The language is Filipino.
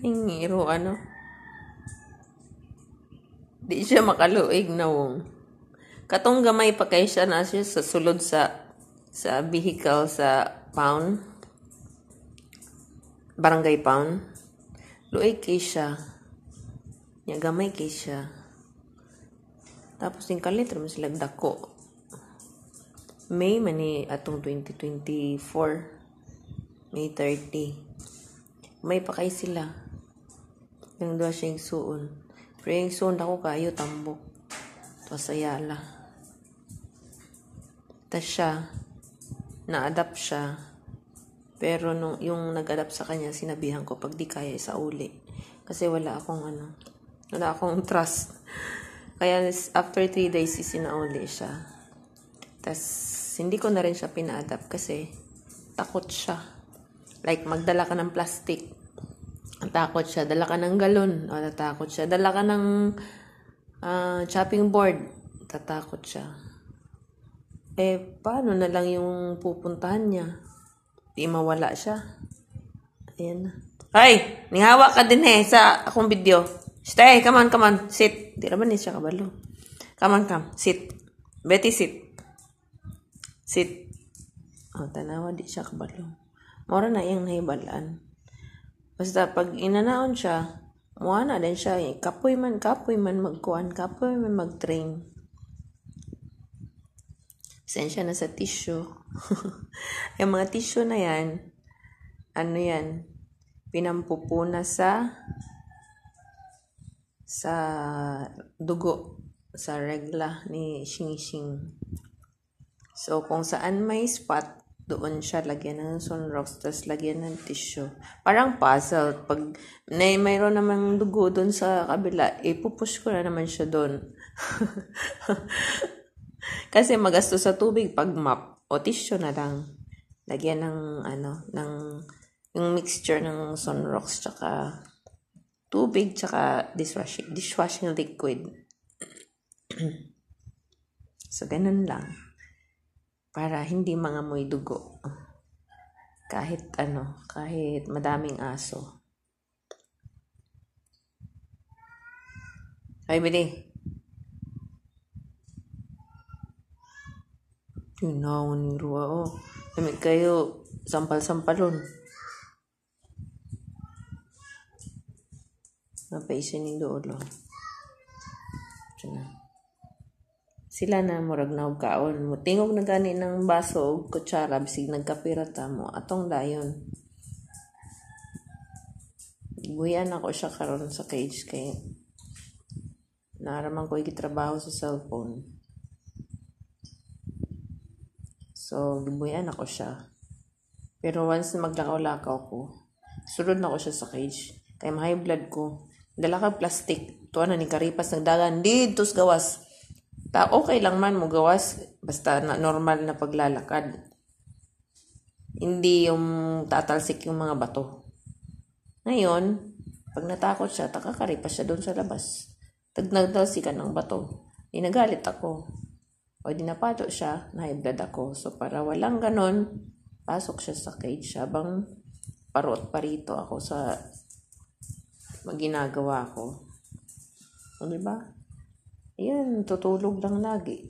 Kaningiro, ano? Di siya makaluig na wong. Katong gamay pa kay siya na siya sa sulod sa vehicle sa pound. Barangay pound. Luig kay siya. Nya gamay kay siya. Tapos yung kalit rin sila dako. May mani atong 2024. May 30. May pa kay sila. Yung doon siya yung suon. Pero yung suon ako kayo tambok. Tapos ayala. Tapos siya, na-adapt siya. Pero yung nag-adapt sa kanya, sinabihan ko pag di kaya sa uli. Kasi wala akong trust. Kaya after 3 days, isinauli siya. Tapos hindi ko na rin siya pina-adapt kasi takot siya. Like magdala ka ng plastic. Takot siya. Dala ka ng galon. Tatakot siya. Dala ka ng chopping board. Tatakot siya. Paano na lang yung pupuntahan niya? Di mawala siya. Ayan na. Ay! Nihawa ka din sa akong video. Stay! Come on. Sit. Di naman siya kabalo. Come. Sit. Betty, sit. Sit. Tanawa, di siya kabalo. Mora na yung nahibalaan. Basta pag inanaon siya, muha na din siya. Kapoy man magkuhan. Kapoy man mag-train. Sensya na sa tissue. Yung mga tissue na yan, pinampupuna sa dugo, sa regla ni Shing. So, kung saan may spot, doon siya lagyan ng Sunrox, tapos lagyan ng tissue. Parang puzzle. Pag mayroon namang dugo doon sa kabila, ipupush ko na naman siya doon. Kasi magasto sa tubig pag map o tissue na lang. Lagyan ng yung mixture ng Sunrox tsaka tubig tsaka dishwashing liquid. So, ganun lang. Para hindi mangamoy dugo. Kahit madaming aso. Ay, bili. Yun ni Rua, Dami kayo, sampal-sampalon. Napaisin yung doon, Sila na murag na kaon. Mutingog na gani ng baso o kutsara, bisig nagkapirata mo. Atong dayon. Buyan ako siya karon sa cage kay naraman ko ikitrabaho sa cellphone. So, gibuyan ako siya. Pero once na maglakaw-lakaw ko, sunod na ako siya sa cage. Kaya ma-high blood ko. Dala ka plastic. Tuwa na ni karipas ng dagan. Dito sa gawas. Okay lang man mo gawas. Basta normal na paglalakad. Hindi yung tatalsik yung mga bato. Ngayon, pag natakot siya, takakaripas siya doon sa labas. Nagdalsikan ng bato. Inagalit ako. O di napato siya, na-high blood ako. So, para walang ganon, pasok siya sa cage habang parito ako sa ginagawa ko. O, diba? Ayan, tutulog lang lagi.